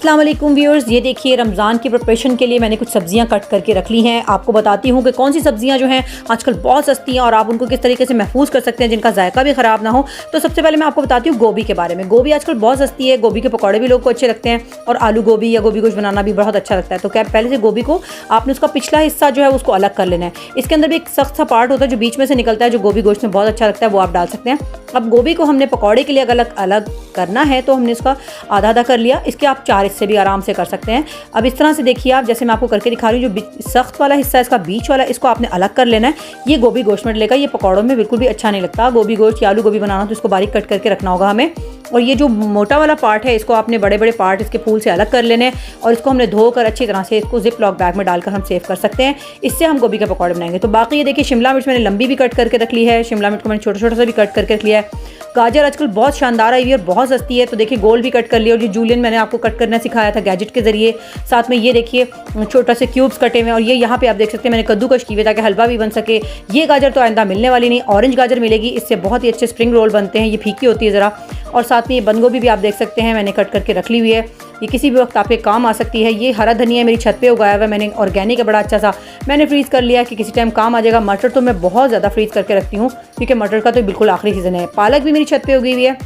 अस्सलाम वालेकुम व्यूअर्स, ये देखिए रमज़ान की प्रिपरेशन के लिए मैंने कुछ सब्जियां कट करके रख ली हैं। आपको बताती हूँ कि कौन सी सब्जियां जो हैं आजकल बहुत सस्ती हैं और आप उनको किस तरीके से महफूज कर सकते हैं जिनका जायका भी ख़राब ना हो। तो सबसे पहले मैं आपको बताती हूँ गोभी के बारे में। गोभी आजकल बहुत सस्ती है, गोभी के पकौड़े भी लोग को अच्छे लगते हैं और आलू गोभी या गोभी गोश्त बनाना भी बहुत अच्छा लगता है। तो क्या पहले से गोभी को आपने उसका पिछला हिस्सा जो है उसको अलग कर लेना है। इसके अंदर भी एक सख्त सा पार्ट होता है जो बीच में से निकलता है, जो गोभी गोश्त में बहुत अच्छा लगता है, वो आप डाल सकते हैं। अब गोभी को हमने पकौड़े के लिए अलग अलग करना है तो हमने इसका आधा आधा कर लिया। इसके आप 4 हिस्से भी आराम से कर सकते हैं। अब इस तरह से देखिए आप, जैसे मैं आपको करके दिखा रही हूँ, जो सख्त वाला हिस्सा है इसका बीच वाला, इसको आपने अलग कर लेना है। ये गोभी गोश्त में डलेगा, ये पकौड़ों में बिल्कुल भी अच्छा नहीं लगता। गोभी गोश्त या आलू गोभी बनाना तो इसको बारीक कट करके रखना होगा हमें। और ये जो मोटा वाला पार्ट है इसको आपने बड़े बड़े पार्ट इसके फूल से अलग कर लेने हैं और इसको हमने धोकर अच्छी तरह से इसको जिप लॉक बैग में डालकर हम सेव कर सकते हैं। इससे हम गोभी के पकौड़े बनाएंगे। तो बाकी ये देखिए शिमला मिर्च मैंने लंबी भी कट करके रख ली है, शिमला मिर्च को मैंने छोटा छोटा सा भी कट करके रख लिया है। गाजर आजकल बहुत शानदार आई हुई है और बहुत सस्ती है, तो देखिए गोल भी कट कर लिया। और ये जूलियन मैंने आपको कट करना सिखाया था गैजेट के जरिए। साथ में ये देखिए छोटा से क्यूब्स कटे हुए, और ये यहाँ पे आप देख सकते हैं मैंने कद्दूकश किए ताकि हलवा भी बन सके। ये गाजर तो आइंदा मिलने वाली नहीं, ऑरेंज गाजर मिलेगी, इससे बहुत ही अच्छे स्प्रिंग रोल बनते हैं। ये फीकी होती है ज़रा। और साथ में ये बंद गोभी भी आप देख सकते हैं मैंने कट करके रख ली हुई है, ये किसी भी वक्त आपके काम आ सकती है। ये हरा धनिया मेरी छत पे उगाया हुआ है मैंने, ऑर्गेनिक है, बड़ा अच्छा सा मैंने फ्रीज़ कर लिया कि किसी टाइम काम आ जाएगा। मटर तो मैं बहुत ज़्यादा फ्रीज़ करके रखती हूँ क्योंकि मटर का तो बिल्कुल आखिरी सीज़न है। पालक भी मेरी छत पे उगी हुई है।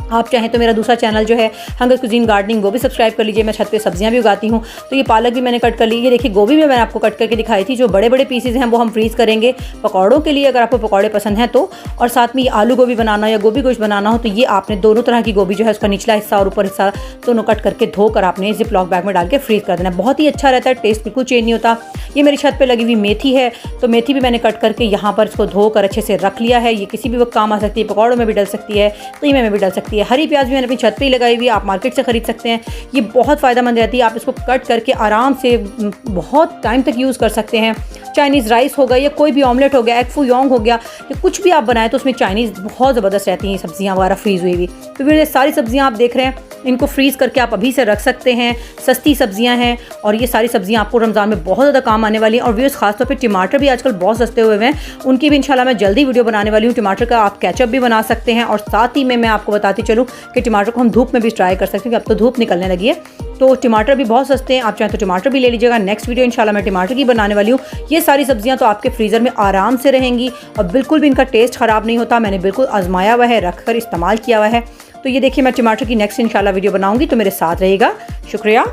आप चाहें तो मेरा दूसरा चैनल जो है हंगर कुजीन गार्डनिंग, वो भी सब्सक्राइब कर लीजिए। मैं छत पे सब्जियां भी उगाती हूँ। तो ये पालक भी मैंने कट कर ली। ये देखिए गोभी में मैंने आपको कट करके दिखाई थी। जो बड़े बड़े पीसेज हैं वो हम फ्रीज़ करेंगे पकौड़ों के लिए, अगर आपको पकौड़े पसंद हैं तो। और साथ में ये आलू गोभी बनाना या गोभी गोश्त बनाना हो तो ये आपने दोनों तरह की गोभी जो है उसका निचला हिस्सा और ऊपर हिस्सा दोनों कट करके धोकर आपने जिप लॉक बैग में डाल के फ्रीज़ कर देना। बहुत ही अच्छा रहता है, टेस्ट बिल्कुल चेंज नहीं होता। ये मेरी छत पर लगी हुई मेथी है, तो मेथी भी मैंने कट करके यहाँ पर इसको धोकर अच्छे से रख लिया है। ये किसी भी वक्त काम आ सकती है, पकौड़ों में भी डल सकती है, कीमे में भी डल सकती है। हरी प्याज भी मैंने छत पे ही लगाई हुई है, आप मार्केट से खरीद सकते हैं। ये बहुत फ़ायदेमंद रहती है, आप इसको कट करके आराम से बहुत टाइम तक यूज़ कर सकते हैं। चाइनीज़ राइस हो गया या कोई भी ऑमलेट हो गया, एग फू योंग हो गया, या कुछ भी आप बनाएं तो उसमें चाइनीज़ बहुत ज़बरदस्त रहती हैं सब्जियां वगैरह फ्रीज़ हुई हुई। तो फिर ये सारी सब्जियां आप देख रहे हैं, इनको फ्रीज़ करके आप अभी से रख सकते हैं। सस्ती सब्जियां हैं और ये सारी सब्जियां आपको रमज़ान में बहुत ज़्यादा काम आने वाली हैं। और व्यूअर्स खासतौर पे टमाटर भी आजकल बहुत सस्ते हुए हैं, उनकी भी इंशाल्लाह मैं जल्दी वीडियो बनाने वाली हूँ। टमाटर का आप केचप भी बना सकते हैं। और साथ ही में मैं आपको बताती चलूँ कि टमाटर को हम धूप में भी ट्राई कर सकते हैं, अब तो धूप निकलने लगी है तो टमाटर भी बहुत सस्ते हैं। आप चाहें तो टमाटर भी ले लीजिएगा। नेक्स्ट वीडियो इंशाल्लाह मैं टमाटर की बनाने वाली हूँ। ये सारी सब्जियां तो आपके फ्रीज़र में आराम से रहेंगी और बिल्कुल भी इनका टेस्ट ख़राब नहीं होता। मैंने बिल्कुल आजमाया हुआ है, रख कर इस्तेमाल किया हुआ है। तो ये देखिए मैं टमाटर की नेक्स्ट इंशाल्लाह वीडियो बनाऊंगी, तो मेरे साथ रहेगा। शुक्रिया।